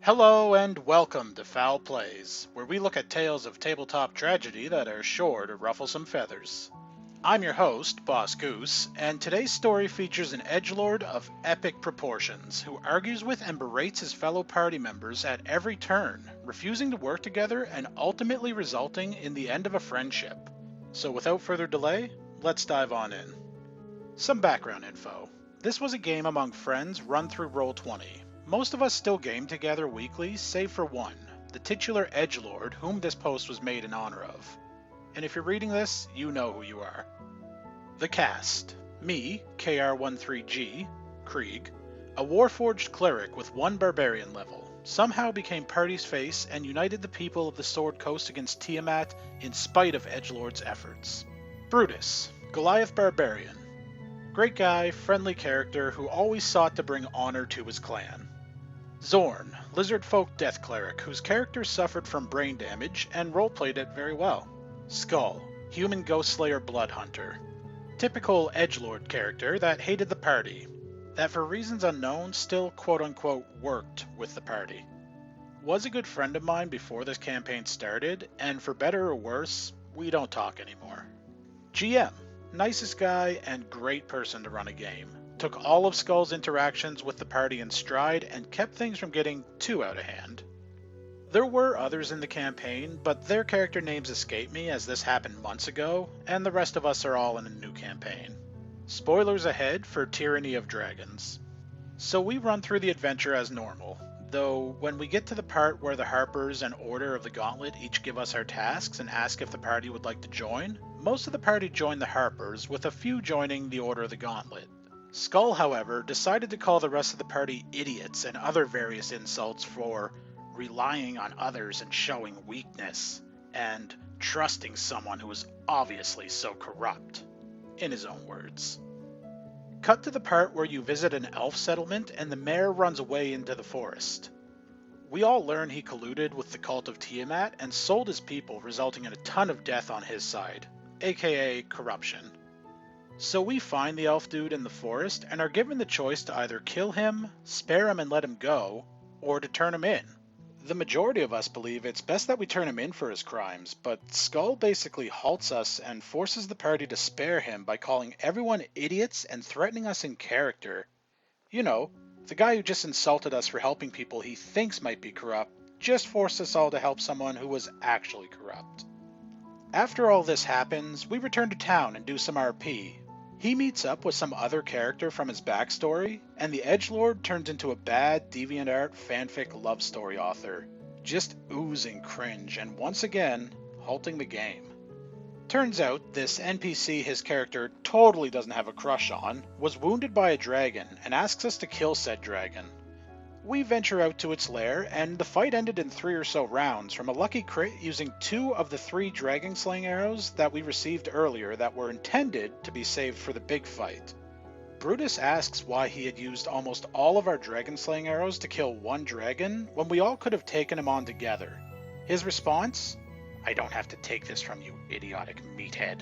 Hello and welcome to Fowl Plays, where we look at tales of tabletop tragedy that are sure to ruffle some feathers. I'm your host, Boss Goose, and today's story features an edgelord of epic proportions who argues with and berates his fellow party members at every turn, refusing to work together and ultimately resulting in the end of a friendship. So without further delay, let's dive on in. Some background info. This was a game among friends run through Roll20. Most of us still game together weekly, save for one, the titular edgelord whom this post was made in honor of. And if you're reading this, you know who you are. The cast. Me, KR13G, Krieg, a warforged cleric with one barbarian level, somehow became party's face and united the people of the Sword Coast against Tiamat in spite of edgelord's efforts. Brutus, Goliath barbarian, great guy, friendly character who always sought to bring honor to his clan. Zorn, lizard folk death cleric whose character suffered from brain damage and roleplayed it very well. Skull, human ghost slayer blood hunter. Typical edgelord character that hated the party, that for reasons unknown still quote unquote worked with the party. Was a good friend of mine before this campaign started, and for better or worse, we don't talk anymore. GM, nicest guy and great person to run a game. Took all of Skull's interactions with the party in stride and kept things from getting too out of hand. There were others in the campaign, but their character names escape me as this happened months ago, and the rest of us are all in a new campaign. Spoilers ahead for Tyranny of Dragons. So we run through the adventure as normal, though when we get to the part where the Harpers and Order of the Gauntlet each give us our tasks and ask if the party would like to join, most of the party join the Harpers, with a few joining the Order of the Gauntlet. Skull, however, decided to call the rest of the party idiots and other various insults for relying on others and showing weakness, and trusting someone who was obviously so corrupt, in his own words. Cut to the part where you visit an elf settlement and the mayor runs away into the forest. We all learn he colluded with the cult of Tiamat and sold his people, resulting in a ton of death on his side, aka corruption. So we find the elf dude in the forest and are given the choice to either kill him, spare him and let him go, or to turn him in. The majority of us believe it's best that we turn him in for his crimes, but Skull basically halts us and forces the party to spare him by calling everyone idiots and threatening us in character. You know, the guy who just insulted us for helping people he thinks might be corrupt just forced us all to help someone who was actually corrupt. After all this happens, we return to town and do some RP. He meets up with some other character from his backstory, and the edgelord turns into a bad DeviantArt fanfic love story author, just oozing cringe and once again, halting the game. Turns out this NPC his character totally doesn't have a crush on was wounded by a dragon and asks us to kill said dragon. We venture out to its lair, and the fight ended in 3 or so rounds from a lucky crit using 2 of the 3 dragon slaying arrows that we received earlier that were intended to be saved for the big fight. Brutus asks why he had used almost all of our dragon slaying arrows to kill one dragon when we all could have taken him on together. His response? I don't have to take this from you, idiotic meathead.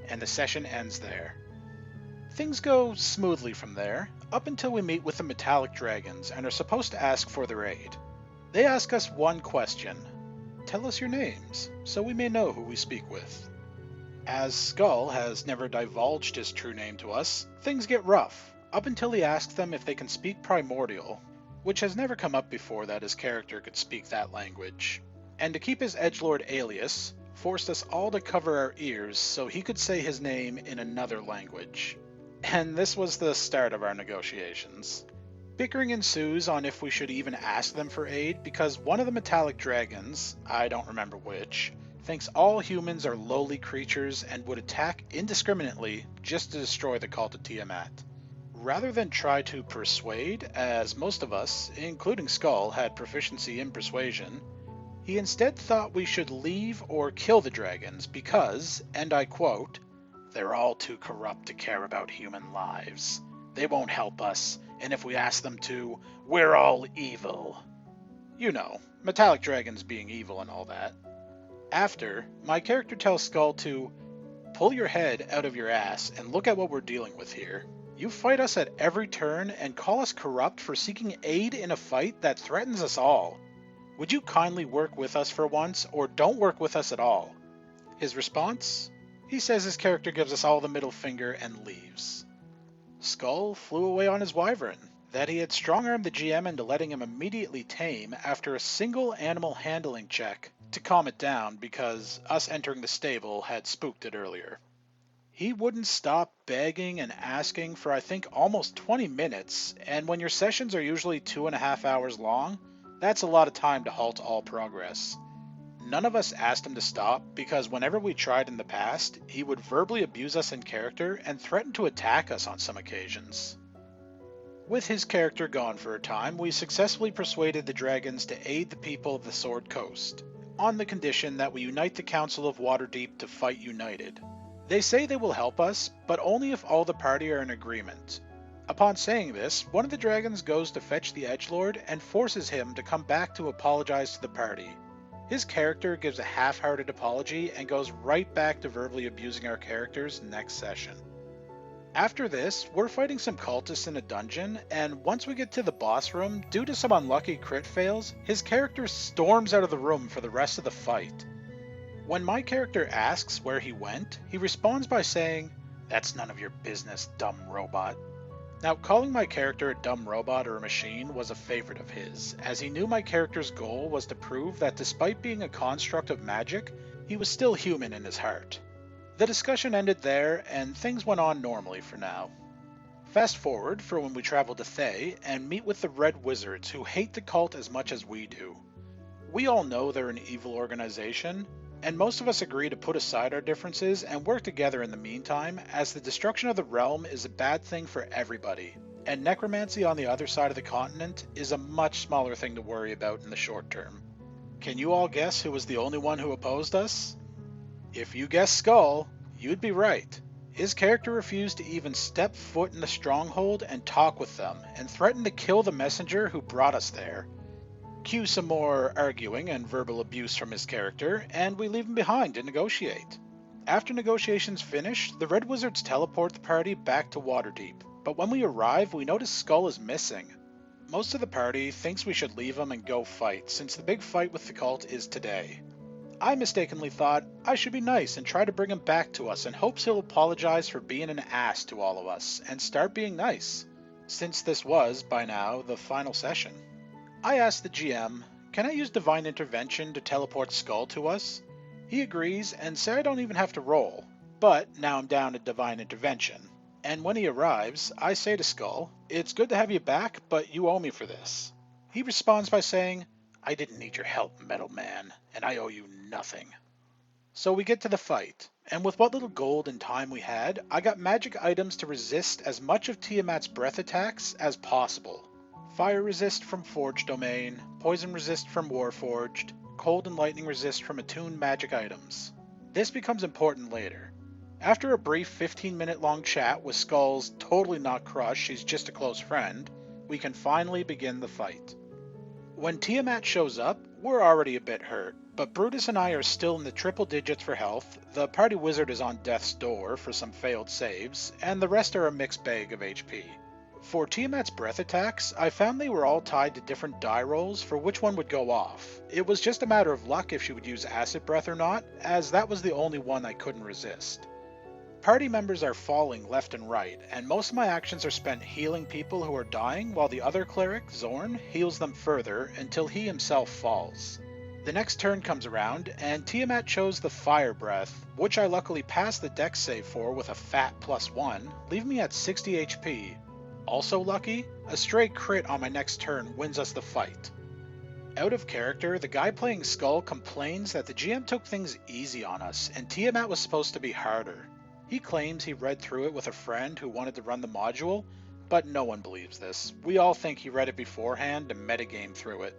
And the session ends there. Things go smoothly from there, up until we meet with the metallic dragons and are supposed to ask for their aid. They ask us one question. Tell us your names, so we may know who we speak with. As Skull has never divulged his true name to us, things get rough, up until he asks them if they can speak Primordial, which has never come up before that his character could speak that language. And to keep his edgelord alias, forced us all to cover our ears so he could say his name in another language. And this was the start of our negotiations. Bickering ensues on if we should even ask them for aid because one of the metallic dragons, I don't remember which, thinks all humans are lowly creatures and would attack indiscriminately just to destroy the cult of Tiamat. Rather than try to persuade, as most of us, including Skull, had proficiency in persuasion, he instead thought we should leave or kill the dragons because, and I quote, they're all too corrupt to care about human lives. They won't help us, and if we ask them to, we're all evil. You know, metallic dragons being evil and all that. After, my character tells Skull to pull your head out of your ass and look at what we're dealing with here. You fight us at every turn and call us corrupt for seeking aid in a fight that threatens us all. Would you kindly work with us for once, or don't work with us at all? His response? He says his character gives us all the middle finger and leaves. Skull flew away on his wyvern, that he had strong-armed the GM into letting him immediately tame after a single animal handling check to calm it down because us entering the stable had spooked it earlier. He wouldn't stop begging and asking for I think almost 20 minutes, and when your sessions are usually 2.5 hours long, that's a lot of time to halt all progress. None of us asked him to stop because whenever we tried in the past, he would verbally abuse us in character and threaten to attack us on some occasions. With his character gone for a time, we successfully persuaded the dragons to aid the people of the Sword Coast, on the condition that we unite the Council of Waterdeep to fight united. They say they will help us, but only if all the party are in agreement. Upon saying this, one of the dragons goes to fetch the Edgelord and forces him to come back to apologize to the party. His character gives a half-hearted apology and goes right back to verbally abusing our characters next session. After this, we're fighting some cultists in a dungeon, and once we get to the boss room, due to some unlucky crit fails, his character storms out of the room for the rest of the fight. When my character asks where he went, he responds by saying, "That's none of your business, dumb robot." Now, calling my character a dumb robot or a machine was a favorite of his, as he knew my character's goal was to prove that despite being a construct of magic, he was still human in his heart. The discussion ended there, and things went on normally for now. Fast forward for when we travel to Thay and meet with the Red Wizards who hate the cult as much as we do. We all know they're an evil organization, and most of us agree to put aside our differences and work together in the meantime, as the destruction of the realm is a bad thing for everybody, and necromancy on the other side of the continent is a much smaller thing to worry about in the short term. Can you all guess who was the only one who opposed us? If you guessed Skull, you'd be right. His character refused to even step foot in the stronghold and talk with them, and threatened to kill the messenger who brought us there. Cue some more arguing and verbal abuse from his character, and we leave him behind to negotiate. After negotiations finish, the Red Wizards teleport the party back to Waterdeep, but when we arrive, we notice Skull is missing. Most of the party thinks we should leave him and go fight, since the big fight with the cult is today. I mistakenly thought I should be nice and try to bring him back to us in hopes he'll apologize for being an ass to all of us and start being nice, since this was, by now, the final session. I asked the GM, can I use Divine Intervention to teleport Skull to us? He agrees and said I don't even have to roll, but now I'm down to Divine Intervention. And when he arrives, I say to Skull, it's good to have you back, but you owe me for this. He responds by saying, I didn't need your help, Metal Man, and I owe you nothing. So we get to the fight, and with what little gold and time we had, I got magic items to resist as much of Tiamat's breath attacks as possible. Fire resist from Forge Domain, Poison resist from Warforged, Cold and Lightning resist from attuned magic items. This becomes important later. After a brief 15-minute long chat with Skull's totally not crush, she's just a close friend, we can finally begin the fight. When Tiamat shows up, we're already a bit hurt, but Brutus and I are still in the triple digits for health, the party wizard is on death's door for some failed saves, and the rest are a mixed bag of HP. For Tiamat's breath attacks, I found they were all tied to different die rolls for which one would go off. It was just a matter of luck if she would use acid breath or not, as that was the only one I couldn't resist. Party members are falling left and right, and most of my actions are spent healing people who are dying while the other cleric, Zorn, heals them further until he himself falls. The next turn comes around, and Tiamat chose the Fire Breath, which I luckily passed the dex save for with a fat +1, leaving me at 60 HP. Also lucky, a stray crit on my next turn wins us the fight. Out of character, the guy playing Skull complains that the GM took things easy on us, and Tiamat was supposed to be harder. He claims he read through it with a friend who wanted to run the module, but no one believes this. We all think he read it beforehand and metagame through it.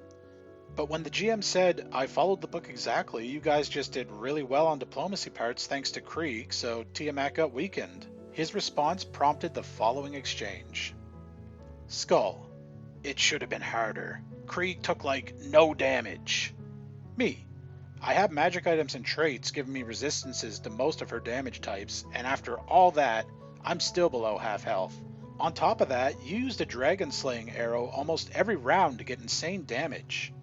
But when the GM said, I followed the book exactly, you guys just did really well on diplomacy parts thanks to Krieg, so Tiamat got weakened. His response prompted the following exchange. Skull. It should have been harder. Krieg took like no damage. Me. I have magic items and traits giving me resistances to most of her damage types, and after all that, I'm still below half health. On top of that, you used a dragon slaying arrow almost every round to get insane damage.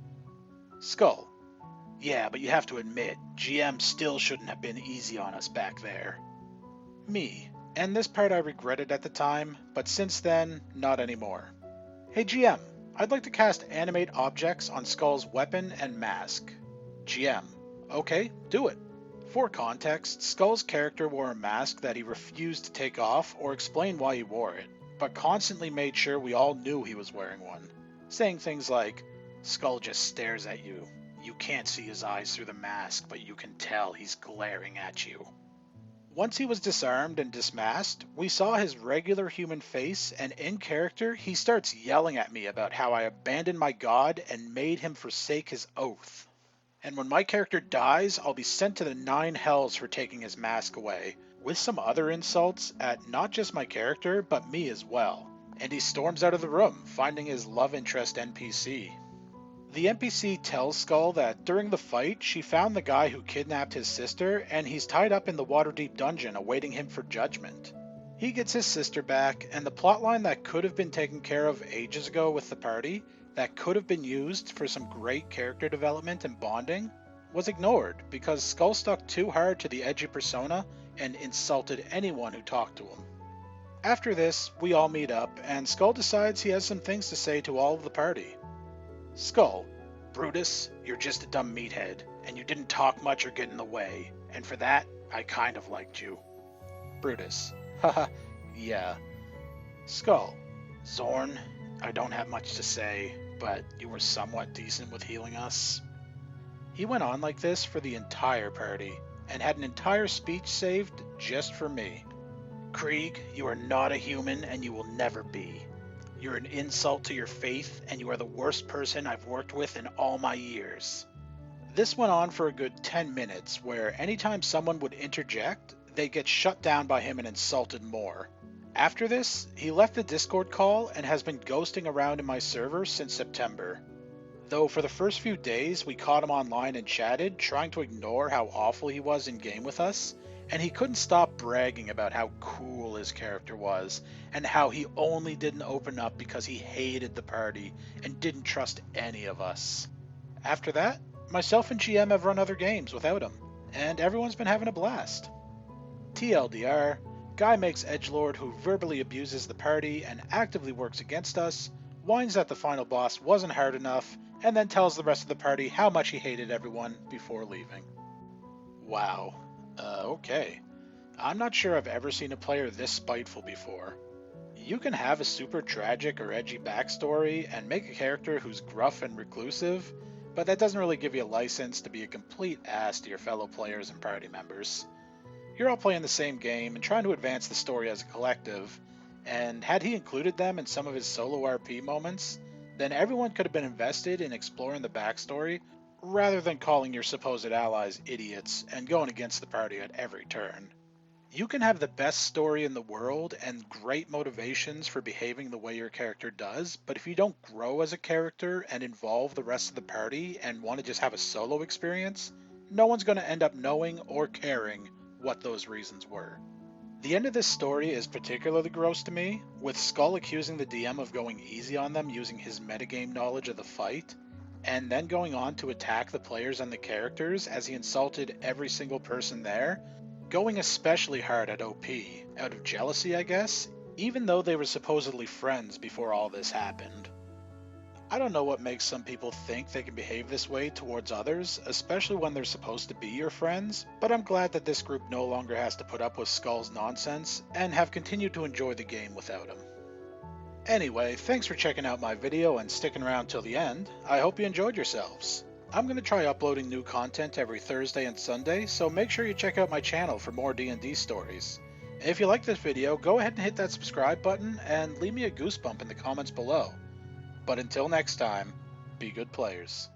Skull. Yeah, but you have to admit, GM still shouldn't have been easy on us back there. Me. And this part I regretted at the time, but since then, not anymore. Hey GM, I'd like to cast animate objects on Skull's weapon and mask. GM. Okay, do it. For context, Skull's character wore a mask that he refused to take off or explain why he wore it, but constantly made sure we all knew he was wearing one, saying things like, Skull just stares at you. You can't see his eyes through the mask, but you can tell he's glaring at you. Once he was disarmed and dismasked, we saw his regular human face, and in character, he starts yelling at me about how I abandoned my god and made him forsake his oath. And when my character dies, I'll be sent to the 9 hells for taking his mask away, with some other insults at not just my character, but me as well. And he storms out of the room, finding his love interest NPC. The NPC tells Skull that during the fight, she found the guy who kidnapped his sister, and he's tied up in the Waterdeep dungeon awaiting him for judgment. He gets his sister back, and the plotline that could have been taken care of ages ago with the party, that could have been used for some great character development and bonding, was ignored because Skull stuck too hard to the edgy persona and insulted anyone who talked to him. After this, we all meet up, and Skull decides he has some things to say to all of the party. Skull, Brutus, you're just a dumb meathead, and you didn't talk much or get in the way, and for that, I kind of liked you. Brutus, haha, yeah. Skull, Zorn, I don't have much to say, but you were somewhat decent with healing us. He went on like this for the entire party, and had an entire speech saved just for me. Krieg, you are not a human, and you will never be. You're an insult to your faith, and you are the worst person I've worked with in all my years. This went on for a good 10 minutes, where anytime someone would interject, they'd get shut down by him and insulted more. After this, he left the Discord call and has been ghosting around in my server since September. Though for the first few days we caught him online and chatted, trying to ignore how awful he was in game with us, and he couldn't stop bragging about how cool his character was, and how he only didn't open up because he hated the party and didn't trust any of us. After that, myself and GM have run other games without him, and everyone's been having a blast. TLDR, Guy makes Edgelord who verbally abuses the party and actively works against us, whines that the final boss wasn't hard enough, and then tells the rest of the party how much he hated everyone before leaving. Wow. Okay. I'm not sure I've ever seen a player this spiteful before. You can have a super tragic or edgy backstory and make a character who's gruff and reclusive, but that doesn't really give you a license to be a complete ass to your fellow players and party members. You're all playing the same game and trying to advance the story as a collective, and had he included them in some of his solo RP moments, then everyone could have been invested in exploring the backstory rather than calling your supposed allies idiots and going against the party at every turn. You can have the best story in the world and great motivations for behaving the way your character does, but if you don't grow as a character and involve the rest of the party and want to just have a solo experience, no one's going to end up knowing or caring what those reasons were. The end of this story is particularly gross to me, with Skull accusing the DM of going easy on them using his metagame knowledge of the fight, and then going on to attack the players and the characters as he insulted every single person there, going especially hard at OP, out of jealousy I guess, even though they were supposedly friends before all this happened. I don't know what makes some people think they can behave this way towards others, especially when they're supposed to be your friends, but I'm glad that this group no longer has to put up with Skull's nonsense, and have continued to enjoy the game without him. Anyway, thanks for checking out my video and sticking around till the end. I hope you enjoyed yourselves. I'm going to try uploading new content every Thursday and Sunday, so make sure you check out my channel for more D&D stories. And if you like this video, go ahead and hit that subscribe button and leave me a goosebump in the comments below. But until next time, be good players.